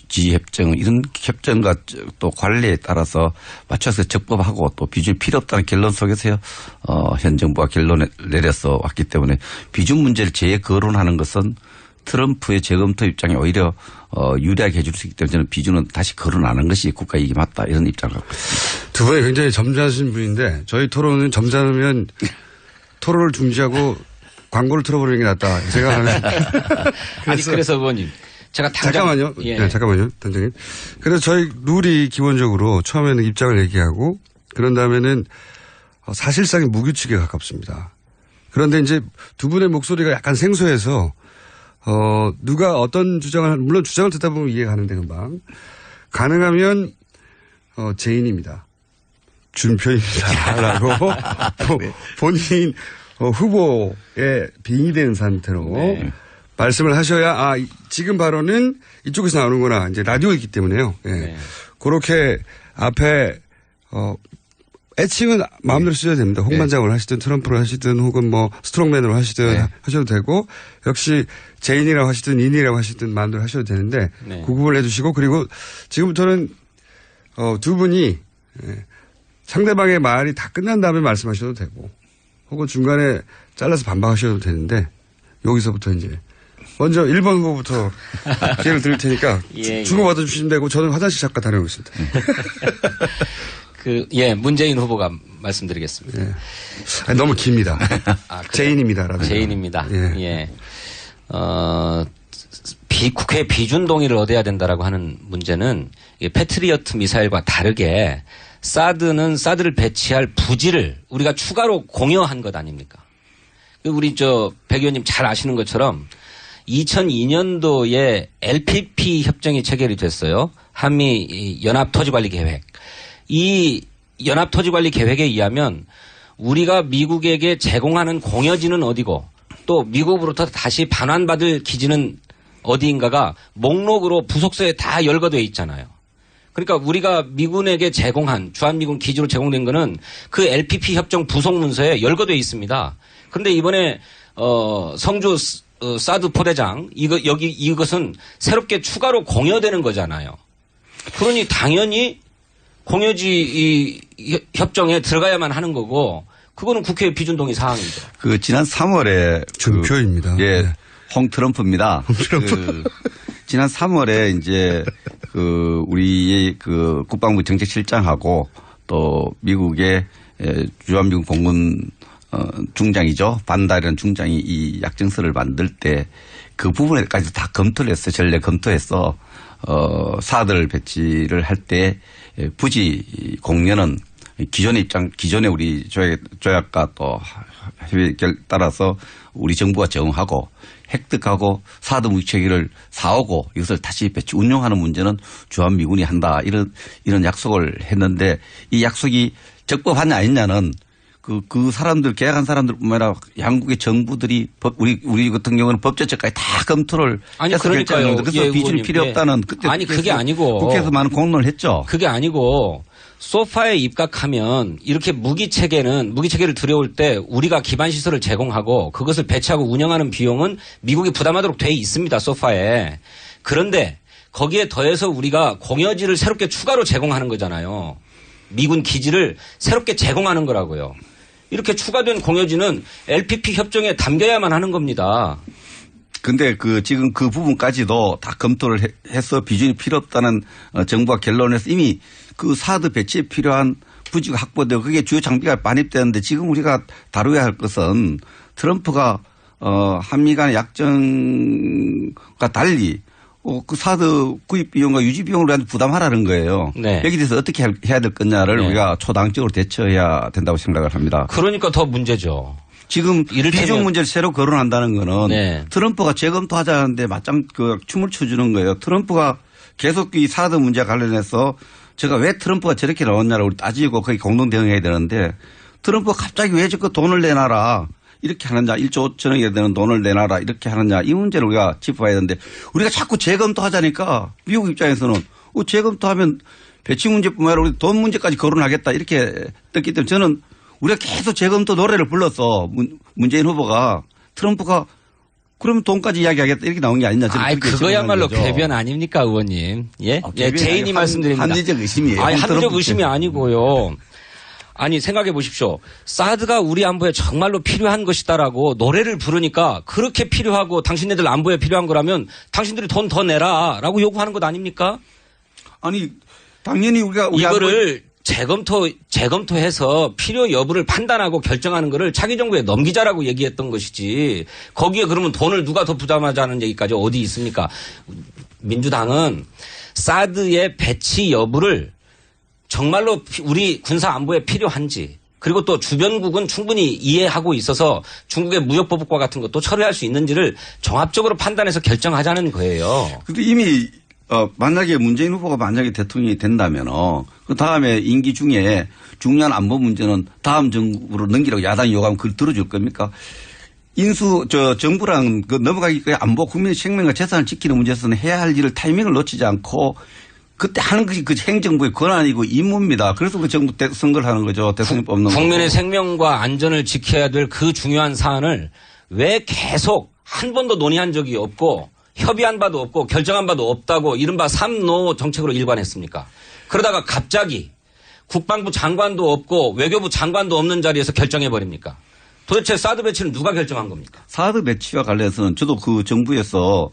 지휘협정 이런 협정과 또 관례에 따라서 맞춰서 적법하고 또 비준이 필요 없다는 결론 속에서 현 정부가 결론을 내려서 왔기 때문에 비준 문제를 재거론하는 것은 트럼프의 재검토 입장에 오히려 유리하게 해줄 수 있기 때문에 저는 비준은 다시 거론하는 것이 국가 이익이 맞다 이런 입장을 갖고 있습니다. 두 분이 굉장히 점잖으신 분인데 저희 토론은 점잖으면 토론을 중지하고 광고를 틀어버리는 게 낫다 생각하는. 아니 그래서 의원님 제가 잠깐만요. 예. 네, 잠깐만요, 단장님. 그래서 저희 룰이 기본적으로 처음에는 입장을 얘기하고 그런 다음에는 사실상의 무규칙에 가깝습니다. 그런데 이제 두 분의 목소리가 약간 생소해서 누가 어떤 주장을, 물론 주장을 듣다 보면 이해가 가는데 금방. 가능하면, 제인입니다. 준표입니다. 라고, 네. 본인, 후보에 빙의되는 상태로 네. 말씀을 하셔야, 지금 발언은 이쪽에서 나오는구나. 이제 라디오이기 때문에요. 예. 네. 그렇게 앞에, 애칭은 마음대로 쓰셔도 됩니다. 홍반장을 하시든 트럼프를 하시든 혹은 뭐 스트롱맨으로 하시든 하셔도 되고 역시 제인이라고 하시든 인이라고 하시든 마음대로 하셔도 되는데 구분을 해주시고 그리고 지금부터는 두 분이 상대방의 말이 다 끝난 다음에 말씀하셔도 되고 혹은 중간에 잘라서 반박하셔도 되는데 여기서부터 이제 먼저 1번 후보부터 기회를 드릴 테니까 주고받아 주시면 되고 저는 화장실 잠깐 다녀오겠습니다. 문재인 후보가 말씀드리겠습니다. 너무 깁니다. 제인입니다. 제인입니다. 예. 국회 비준 동의를 얻어야 된다라고 하는 문제는 패트리어트 미사일과 다르게 사드를 배치할 부지를 우리가 추가로 공여한 것 아닙니까? 우리 백 의원님 잘 아시는 것처럼 2002년도에 LPP 협정이 체결이 됐어요. 한미 연합토지관리계획. 이 연합토지관리계획에 의하면 우리가 미국에게 제공하는 공여지는 어디고 또 미국으로부터 다시 반환받을 기지는 어디인가가 목록으로 부속서에 다 열거되어 있잖아요. 그러니까 우리가 미군에게 제공한 주한미군 기지로 제공된 거는 그 LPP 협정 부속 문서에 열거되어 있습니다. 그런데 이번에 성주 사드 포대장 이것은 새롭게 추가로 공여되는 거잖아요. 그러니 당연히 공여지 협정에 들어가야만 하는 거고 그거는 국회 비준 동의 사항이죠. 지난 3월에 준표입니다. 예. 홍 트럼프입니다. 지난 3월에 이제 우리의 국방부 정책실장하고 또 미국의 주한미군 공군 중장이죠. 반달이라는 중장이 이 약정서를 만들 때 그 부분에까지 다 검토를 했어요. 전례 검토해서 사들 배치를 할 때 부지 공여는 기존의 우리 조약과 또 협의에 따라서 우리 정부가 정하고 획득하고 사드 무기체계를 사오고 이것을 다시 배치 운용하는 문제는 주한미군이 한다. 이런 약속을 했는데 이 약속이 적법하냐 아니냐는 그 사람들 계약한 사람들뿐만 아니라 양국의 정부들이 우리 같은 경우는 법제처까지 다 검토를 해서 결정했는데 그래서 비준이 필요 없다는 그때 그게 아니고 국회에서 많은 공론을 했죠. 그게 아니고 소파에 입각하면 이렇게 무기체계를 들여올 때 우리가 기반 시설을 제공하고 그것을 배치하고 운영하는 비용은 미국이 부담하도록 돼 있습니다. 소파에. 그런데 거기에 더해서 우리가 공여지를 새롭게 추가로 제공하는 거잖아요. 미군 기지를 새롭게 제공하는 거라고요. 이렇게 추가된 공여지는 LPP 협정에 담겨야만 하는 겁니다. 근데 지금 그 부분까지도 다 검토를 해서 비준이 필요 없다는 정부가 결론에서 이미 사드 배치에 필요한 부지가 확보되고 그게 주요 장비가 반입되는데 지금 우리가 다루어야 할 것은 트럼프가 한미 간의 약정과 달리 그 사드 구입 비용과 유지 비용을 우리한테 부담하라는 거예요. 네. 여기 대해서 어떻게 해야 될 거냐를 우리가 초당적으로 대처해야 된다고 생각을 합니다. 그러니까 더 문제죠. 지금 비중 문제를 새로 거론한다는 거는 트럼프가 재검토하자는데 맞짱 춤을 춰주는 거예요. 트럼프가 계속 이 사드 문제와 관련해서 제가 왜 트럼프가 저렇게 나왔냐를 우리 따지고 거기 공동 대응해야 되는데 트럼프가 갑자기 왜 저거 돈을 내놔라. 이렇게 하느냐 1조 5천억이 되는 돈을 내놔라 이렇게 하느냐 이 문제를 우리가 짚어봐야 되는데 우리가 자꾸 재검토하자니까 미국 입장에서는 재검토하면 배치 문제뿐만 아니라 우리 돈 문제까지 거론하겠다 이렇게 떴기 때문에 저는 우리가 계속 재검토 노래를 불러서 문재인 후보가 트럼프가 그러면 돈까지 이야기하겠다 이렇게 나온 게 아니냐. 그거야말로 궤변 아닙니까 의원님. 예? 제인이 말씀드립니다. 합리적 의심이에요. 합리적 의심이 아니고요. 아니 생각해 보십시오. 사드가 우리 안보에 정말로 필요한 것이다라고 노래를 부르니까 그렇게 필요하고 당신네들 안보에 필요한 거라면 당신들이 돈 더 내라라고 요구하는 것 아닙니까? 아니 당연히 우리가 이거를 재검토해서 필요 여부를 판단하고 결정하는 거를 차기 정부에 넘기자라고 얘기했던 것이지 거기에 그러면 돈을 누가 더 부담하자는 얘기까지 어디 있습니까? 민주당은 사드의 배치 여부를 정말로 우리 군사 안보에 필요한지 그리고 또 주변국은 충분히 이해하고 있어서 중국의 무역보복과 같은 것도 처리할 수 있는지를 종합적으로 판단해서 결정하자는 거예요. 근데 이미 만약에 문재인 후보가 만약에 대통령이 된다면 그 다음에 임기 중에 중요한 안보 문제는 다음 정부로 넘기라고 야당이 요구하면 그걸 들어줄 겁니까? 정부랑 넘어가기까지 안보 국민의 생명과 재산을 지키는 문제에서는 해야 할 일을 타이밍을 놓치지 않고 그때 하는 것이 그 행정부의 권한이고 임무입니다. 그래서 그 정부 선거를 하는 거죠. 대통령 뽑는 거죠. 국민의 생명과 안전을 지켜야 될 그 중요한 사안을 왜 계속 한 번도 논의한 적이 없고 협의한 바도 없고 결정한 바도 없다고 이른바 3노 정책으로 일관했습니까? 그러다가 갑자기 국방부 장관도 없고 외교부 장관도 없는 자리에서 결정해버립니까? 도대체 사드 배치는 누가 결정한 겁니까? 사드 배치와 관련해서는 저도 그 정부에서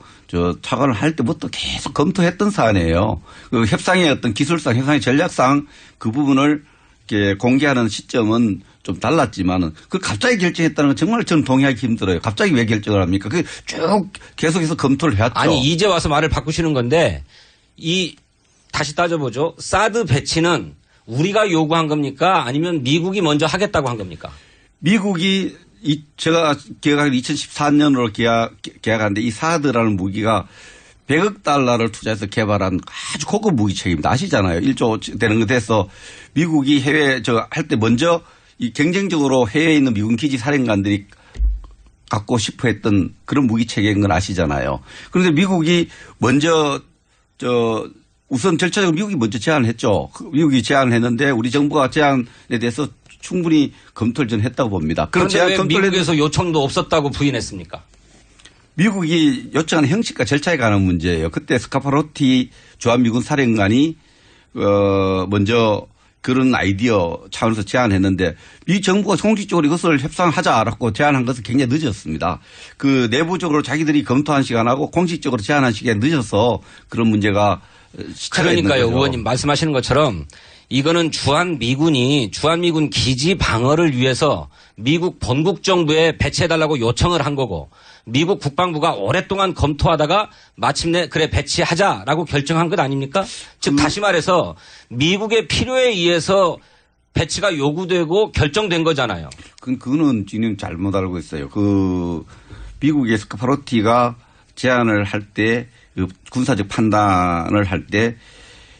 차관을 할 때부터 계속 검토했던 사안이에요. 그 협상의 어떤 기술상, 협상의 전략상 그 부분을 이렇게 공개하는 시점은 좀 달랐지만은 그 갑자기 결정했다는 건 정말 저는 동의하기 힘들어요. 갑자기 왜 결정을 합니까? 그 쭉 계속해서 검토를 해왔죠. 아니 이제 와서 말을 바꾸시는 건데 다시 따져보죠. 사드 배치는 우리가 요구한 겁니까? 아니면 미국이 먼저 하겠다고 한 겁니까? 미국이 제가 기억하기로 2014년으로 계약하는데 이 사드라는 무기가 100억 달러를 투자해서 개발한 아주 고급 무기체계입니다. 아시잖아요. 1조 되는 것 돼서 미국이 해외 할 때 먼저 이 경쟁적으로 해외에 있는 미군 기지 사령관들이 갖고 싶어 했던 그런 무기체계인 건 아시잖아요. 그런데 미국이 먼저 우선 절차적으로 미국이 먼저 제안을 했죠. 미국이 제안을 했는데 우리 정부가 제안에 대해서 충분히 검토를 전 했다고 봅니다. 그런데 왜 미국에서 요청도 없었다고 부인했습니까? 미국이 요청하는 형식과 절차에 관한 문제예요. 그때 스카파로티 주한미군 사령관이 먼저 그런 아이디어 차원에서 제안했는데 미 정부가 공식적으로 이것을 협상하자라고 제안한 것은 굉장히 늦었습니다. 그 내부적으로 자기들이 검토한 시간하고 공식적으로 제안한 시간이 늦어서 그런 문제가 시차가 있는 거죠. 그러니까요. 의원님 말씀하시는 것처럼 이거는 주한미군 기지 방어를 위해서 미국 본국 정부에 배치해달라고 요청을 한 거고 미국 국방부가 오랫동안 검토하다가 마침내 그래 배치하자라고 결정한 것 아닙니까? 즉 다시 말해서 미국의 필요에 의해서 배치가 요구되고 결정된 거잖아요. 그거는 지금 잘못 알고 있어요. 미국의 스카파로티가 제안을 할 때 군사적 판단을 할 때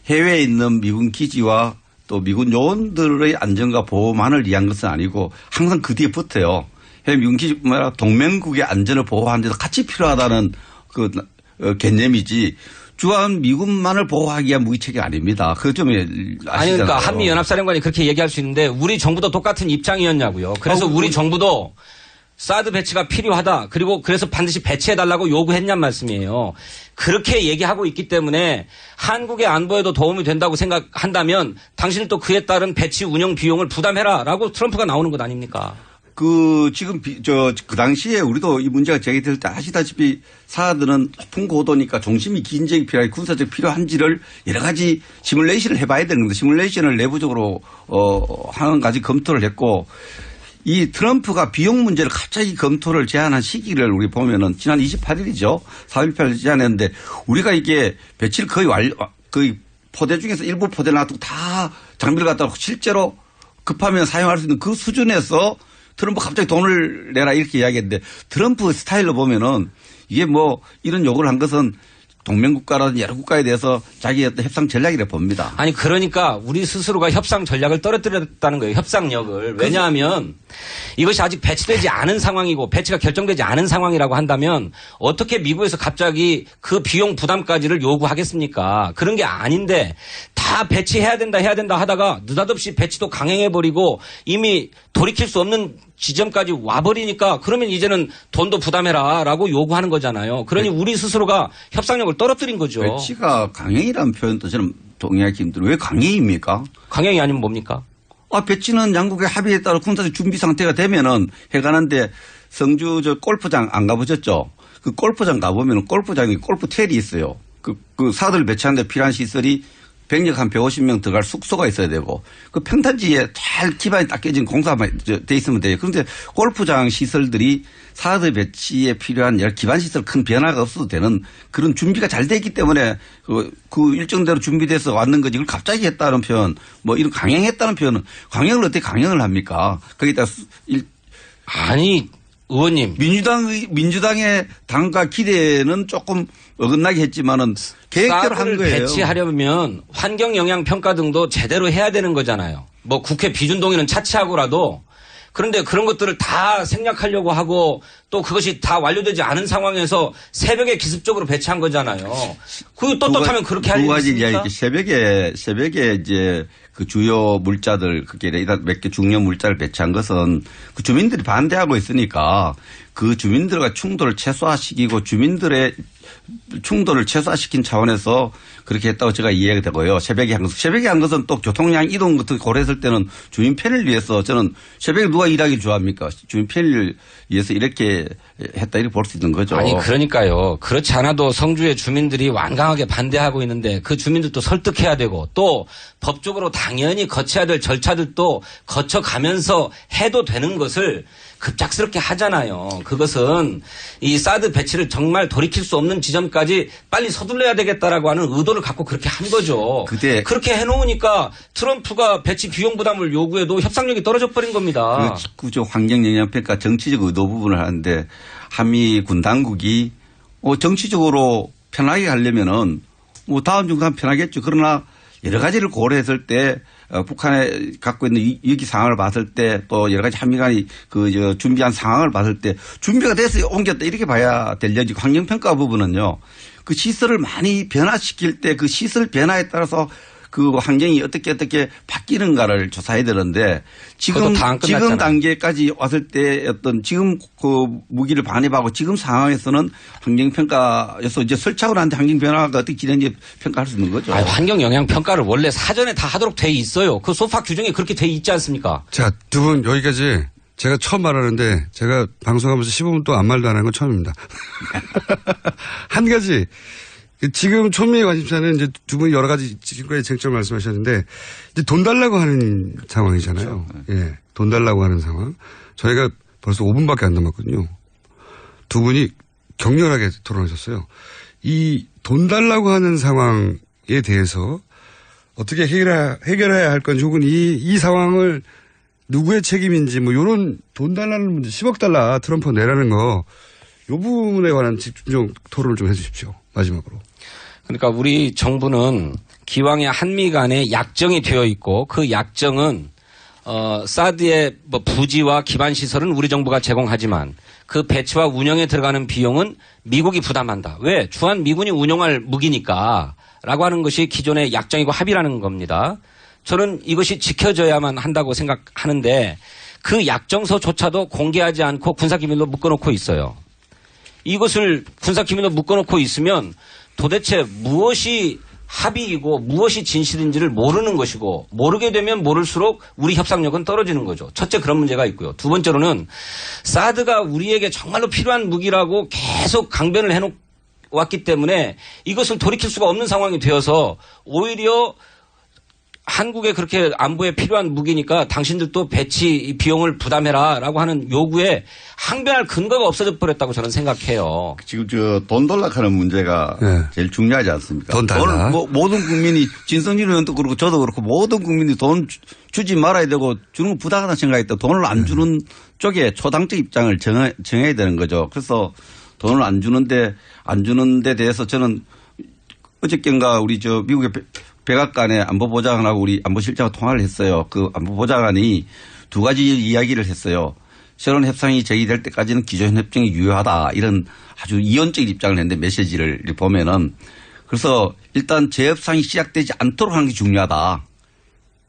해외에 있는 미군 기지와 또 미군 요원들의 안전과 보호만을 위한 것은 아니고 항상 그 뒤에 붙어요. 해외 미군 기지뿐만 아니라 동맹국의 안전을 보호하는 데도 같이 필요하다는 개념이지 주한 미군만을 보호하기 위한 무기체계가 아닙니다. 그거 좀 아시잖아요. 아니 그러니까 한미연합사령관이 그렇게 얘기할 수 있는데 우리 정부도 똑같은 입장이었냐고요. 그래서 우리 정부도 사드 배치가 필요하다. 그리고 그래서 반드시 배치해달라고 요구했냔 말씀이에요. 그렇게 얘기하고 있기 때문에 한국의 안보에도 도움이 된다고 생각한다면 당신은 또 그에 따른 배치 운영 비용을 부담해라라고 트럼프가 나오는 것 아닙니까? 지금 그 당시에 우리도 이 문제가 제기될 때 아시다시피 사드는 높은 고도니까 중심이 긴적이 필요하고 군사적 필요한지를 여러 가지 시뮬레이션을 해봐야 되는 건데 시뮬레이션을 내부적으로 하는 가지 검토를 했고 이 트럼프가 비용 문제를 갑자기 검토를 제안한 시기를 우리 보면은 지난 28일이죠. 4.18 제안했는데 우리가 이게 배치를 거의 포대 중에서 일부 포대를 놔두고 다 장비를 갖다 놓고 실제로 급하면 사용할 수 있는 그 수준에서 트럼프 갑자기 돈을 내라 이렇게 이야기했는데 트럼프 스타일로 보면은 이게 뭐 이런 요구를 한 것은 동맹국가라든지 여러 국가에 대해서 자기의 어떤 협상 전략이라 봅니다. 아니 그러니까 우리 스스로가 협상 전략을 떨어뜨렸다는 거예요. 협상력을. 왜냐하면 이것이 아직 배치되지 않은 상황이고 배치가 결정되지 않은 상황이라고 한다면 어떻게 미국에서 갑자기 그 비용 부담까지를 요구하겠습니까? 그런 게 아닌데 다 배치해야 된다 하다가 느닷없이 배치도 강행해버리고 이미 돌이킬 수 없는 지점까지 와버리니까 그러면 이제는 돈도 부담해라라고 요구하는 거잖아요. 그러니 우리 스스로가 협상력을 떨어뜨린 거죠. 배치가 강행이라는 표현도 저는 동의하기 힘들어요. 왜 강행입니까? 강행이 아니면 뭡니까? 배치는 양국의 합의에 따라 군사적 준비 상태가 되면은 해가는데 성주 골프장 안 가보셨죠? 그 골프장 가보면 골프장에 골프텔이 있어요. 그 사드를 배치하는데 필요한 시설이 병력 한 150명 들어갈 숙소가 있어야 되고 그 평탄지에 잘 기반이 딱 깨진 공사만 돼 있으면 돼요. 그런데 골프장 시설들이 사드 배치에 필요한 여러 기반 시설 큰 변화가 없어도 되는 그런 준비가 잘 돼 있기 때문에 그 일정대로 준비돼서 왔는 거지. 그걸 갑자기 했다는 표현, 뭐 이런 강행했다는 표현은 강행을 어떻게 강행을 합니까? 거기다 아니 의원님 민주당의 당과 기대는 조금 어긋나게 했지만은 계획대로 한 거예요. 배치하려면 환경 영향 평가 등도 제대로 해야 되는 거잖아요. 뭐 국회 비준 동의는 차치하고라도 그런데 그런 것들을 다 생략하려고 하고 또 그것이 다 완료되지 않은 상황에서 새벽에 기습적으로 배치한 거잖아요. 그 떳떳하면 그렇게 할 일이 있습니까? 새벽에 이제 그 주요 물자들 그게 몇 개 중요 물자를 배치한 것은 그 주민들이 반대하고 있으니까 그 주민들과 충돌을 최소화시키고 주민들의 충돌을 최소화시킨 차원에서 그렇게 했다고 제가 이해가 되고요. 새벽에 한 것은 또 교통량 이동 같은 고려했을 때는 주민 편의를 위해서 저는 새벽에 누가 일하기 좋아합니까? 주민 편의를 위해서 이렇게 했다 이렇게 볼 수 있는 거죠. 아니 그러니까요. 그렇지 않아도 성주의 주민들이 완강하게 반대하고 있는데 그 주민들도 설득해야 되고 또 법적으로 당연히 거쳐야 될 절차들도 거쳐가면서 해도 되는 것을 급작스럽게 하잖아요. 그것은 이 사드 배치를 정말 돌이킬 수 없는 지점까지 빨리 서둘러야 되겠다라고 하는 의도를 갖고 그렇게 한 거죠. 그렇게 해놓으니까 트럼프가 배치 비용 부담을 요구해도 협상력이 떨어져 버린 겁니다. 그 직구조 환경영향평가 정치적 의도 부분을 하는데 한미 군 당국이 정치적으로 편하게 하려면은 뭐 다음 중간 편하겠죠. 그러나 여러 가지를 고려했을 때 북한에 갖고 있는 위기 상황을 봤을 때 또 여러 가지 한미 간이 준비한 상황을 봤을 때 준비가 돼서 옮겼다 이렇게 봐야 될 여지. 환경평가 부분은요. 그 시설을 많이 변화시킬 때 그 시설 변화에 따라서 그 환경이 어떻게 바뀌는가를 조사해야 되는데 지금 단계까지 왔을 때 어떤 지금 그 무기를 반입하고 지금 상황에서는 환경평가에서 이제 설치하고 나는데 환경변화가 어떻게 진행인지 평가할 수 있는 거죠. 환경영향평가를 원래 사전에 다 하도록 돼 있어요. 그 소파 규정에 그렇게 돼 있지 않습니까? 자, 두 분 여기까지 제가 처음 말하는데 제가 방송하면서 15분 동안 아무 말도 안 한 건 처음입니다. 한 가지. 지금 촌미의 관심사는 이제 두 분이 여러 가지 지금까지 쟁점을 말씀하셨는데 이제 돈 달라고 하는 상황이잖아요. 그렇죠. 예. 돈 달라고 하는 상황. 저희가 벌써 5분밖에 안 남았거든요. 두 분이 격렬하게 토론하셨어요. 이 돈 달라고 하는 상황에 대해서 어떻게 해결해야 할 건지 혹은 이 상황을 누구의 책임인지 뭐 이런 돈 달라는 문제 10억 달러 트럼프 내라는 거 이 부분에 관한 집중 토론을 좀 해 주십시오. 마지막으로. 그러니까 우리 정부는 기왕에 한미 간에 약정이 되어 있고 그 약정은 사드의 뭐 부지와 기반 시설은 우리 정부가 제공하지만 그 배치와 운영에 들어가는 비용은 미국이 부담한다. 왜? 주한 미군이 운영할 무기니까 라고 하는 것이 기존의 약정이고 합의라는 겁니다. 저는 이것이 지켜져야만 한다고 생각하는데 그 약정서조차도 공개하지 않고 군사기밀로 묶어놓고 있어요. 이것을 군사기밀로 묶어놓고 있으면 도대체 무엇이 합의이고 무엇이 진실인지를 모르는 것이고 모르게 되면 모를수록 우리 협상력은 떨어지는 거죠. 첫째 그런 문제가 있고요. 두 번째로는 사드가 우리에게 정말로 필요한 무기라고 계속 강변을 해놓았기 때문에 이것을 돌이킬 수가 없는 상황이 되어서 오히려 한국에 그렇게 안보에 필요한 무기니까 당신들도 배치 비용을 부담해라 라고 하는 요구에 항변할 근거가 없어져 버렸다고 저는 생각해요. 지금 돈 달라하는 문제가 제일 중요하지 않습니까? 돈 달라. 모든 국민이 진성준 의원도 그렇고 저도 그렇고 모든 국민이 돈 주지 말아야 되고 주는 거 부당하다 생각했다. 돈을 안 주는 쪽에 초당적 입장을 정해야 되는 거죠. 그래서 돈을 안 주는데 대해서 저는 어저께인가 우리 미국의 백악관에 안보보좌관하고 우리 안보실장하고 통화를 했어요. 그 안보보좌관이 두 가지 이야기를 했어요. 새로운 협상이 제기될 때까지는 기존 협정이 유효하다. 이런 아주 이원적인 입장을 했는데 메시지를 보면은 그래서 일단 재협상이 시작되지 않도록 하는 게 중요하다.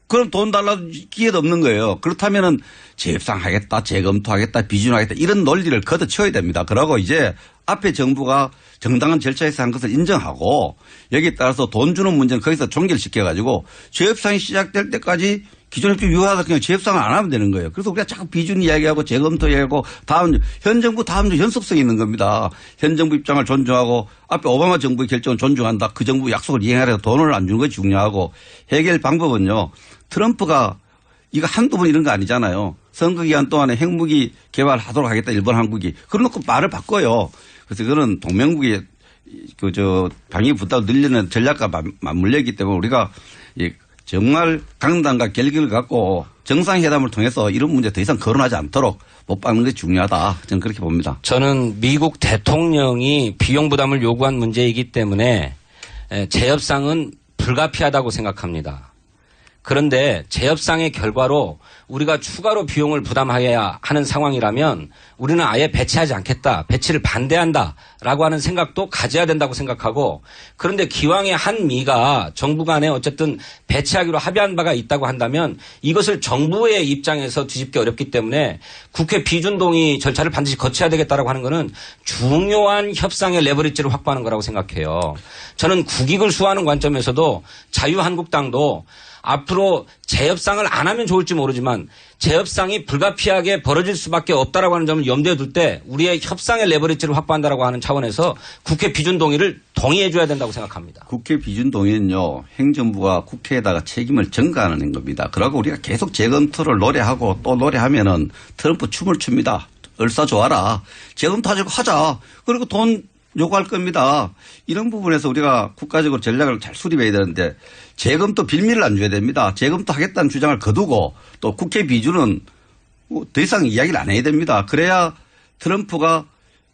그럼 돈 달라도 기회도 없는 거예요. 그렇다면은 재협상하겠다, 재검토하겠다, 비준하겠다 이런 논리를 걷어쳐야 됩니다. 그러고 이제 앞에 정부가 정당한 절차에서 한 것을 인정하고 여기에 따라서 돈 주는 문제는 거기서 종결시켜가지고 재협상이 시작될 때까지 기존 협정 유효하다 그냥 재협상을 안 하면 되는 거예요. 그래서 우리가 자꾸 비준 이야기하고 재검토 이야기하고 현 정부 다음 주 연속성이 있는 겁니다. 현 정부 입장을 존중하고 앞에 오바마 정부의 결정을 존중한다. 그 정부 약속을 이행하려고 돈을 안 주는 것이 중요하고 해결 방법은요. 트럼프가 이거 한두 번 이런 거 아니잖아요. 선거 기간 동안에 핵무기 개발하도록 하겠다. 일본 한국이. 그러놓고 말을 바꿔요. 그래서 그거는 동맹국의 방위 부담을 늘리는 전략과 맞물려 있기 때문에 우리가 정말 강단과 결기를 갖고 정상회담을 통해서 이런 문제 더 이상 거론하지 않도록 못 박는 게 중요하다. 저는 그렇게 봅니다. 저는 미국 대통령이 비용 부담을 요구한 문제이기 때문에 재협상은 불가피하다고 생각합니다. 그런데 재협상의 결과로 우리가 추가로 비용을 부담해야 하는 상황이라면 우리는 아예 배치하지 않겠다, 배치를 반대한다라고 하는 생각도 가져야 된다고 생각하고, 그런데 기왕에 한미가 정부 간에 어쨌든 배치하기로 합의한 바가 있다고 한다면 이것을 정부의 입장에서 뒤집기 어렵기 때문에 국회 비준동의 절차를 반드시 거쳐야 되겠다라고 하는 것은 중요한 협상의 레버리지를 확보하는 거라고 생각해요. 저는 국익을 수호하는 관점에서도 자유한국당도 앞으로 재협상을 안 하면 좋을지 모르지만 재협상이 불가피하게 벌어질 수밖에 없다라고 하는 점을 염두에 둘 때 우리의 협상의 레버리지를 확보한다라고 하는 차원에서 국회 비준 동의를 동의해 줘야 된다고 생각합니다. 국회 비준 동의는요, 행정부가 국회에다가 책임을 전가하는 겁니다. 그러고 우리가 계속 재검토를 노래하고 또 노래하면은 트럼프 춤을 춥니다. 얼싸좋아라. 재검토하자고 하자. 그리고 돈 요구할 겁니다. 이런 부분에서 우리가 국가적으로 전략을 잘 수립해야 되는데 재검토 빌미를 안 줘야 됩니다. 재검토 하겠다는 주장을 거두고 또 국회 비준은 더 이상 이야기를 안 해야 됩니다. 그래야 트럼프가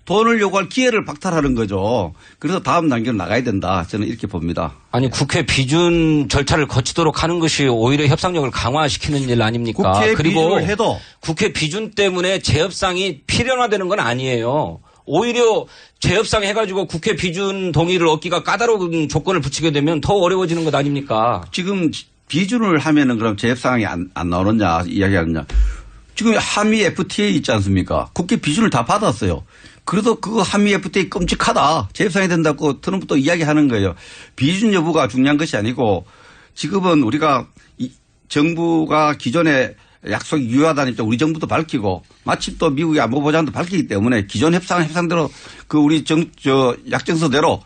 돈을 요구할 기회를 박탈하는 거죠. 그래서 다음 단계로 나가야 된다. 저는 이렇게 봅니다. 아니 국회 비준 절차를 거치도록 하는 것이 오히려 협상력을 강화시키는 일 아닙니까? 국회 그리고 비준을 해도 국회 비준 때문에 재협상이 필연화되는 건 아니에요. 오히려 재협상 해가지고 국회 비준 동의를 얻기가 까다로운 조건을 붙이게 되면 더 어려워지는 것 아닙니까? 지금 비준을 하면은 그럼 재협상이 안 나오느냐 이야기하느냐. 지금 한미 FTA 있지 않습니까? 국회 비준을 다 받았어요. 그래도 그 한미 FTA 끔찍하다. 재협상이 된다고 트럼프도 이야기하는 거예요. 비준 여부가 중요한 것이 아니고 지금은 우리가 정부가 기존에 약속이 유효하다는 입장 우리 정부도 밝히고 마침 또 미국의 안보보장도 밝히기 때문에 기존 협상대로 그 우리 약정서대로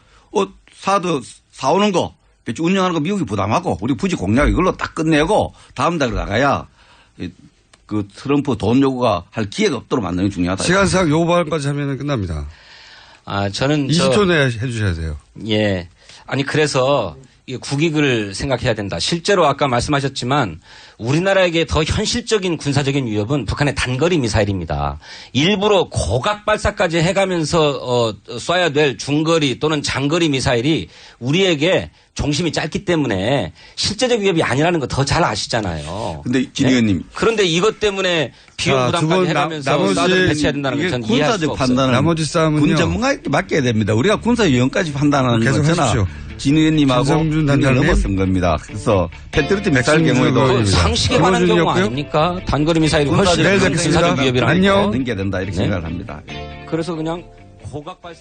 사드 사오는 거 배치 운영하는 거 미국이 부담하고 우리 부지 공략 이걸로 딱 끝내고 다음 달에 나가야 그 트럼프 돈 요구가 할 기회가 없도록 만드는 게 중요하다. 시간상 요구까지 하면 끝납니다. 저는 20초 내에 해주셔야 돼요. 예. 아니 그래서 국익을 생각해야 된다. 실제로 아까 말씀하셨지만 우리나라에게 더 현실적인 군사적인 위협은 북한의 단거리 미사일입니다. 일부러 고각 발사까지 해가면서 쏴야 될 중거리 또는 장거리 미사일이 우리에게 종심이 짧기 때문에 실제적 위협이 아니라는 거 더 잘 아시잖아요. 근데 진 의원님. 그런데 이것 때문에 비용 부담까지 해가면서 사드를 배치해야 된다는 건 저는 이해할 수가 없어요. 판단은 나머지 싸움은요. 군 전문가에게 맡겨야 됩니다. 우리가 군사 유형까지 판단하는 계속 거잖아. 하십시오. 진 의원님하고 넘어선 겁니다. 그래서 패트리oti 맥살 경우에도 상식에 관한 경우 아닙니까? 단거리 미사일이 훨씬 군사적 위협이라는 거. 안녕. 넘겨야 된다 이렇게 생각을 합니다. 그래서 그냥 고각 발사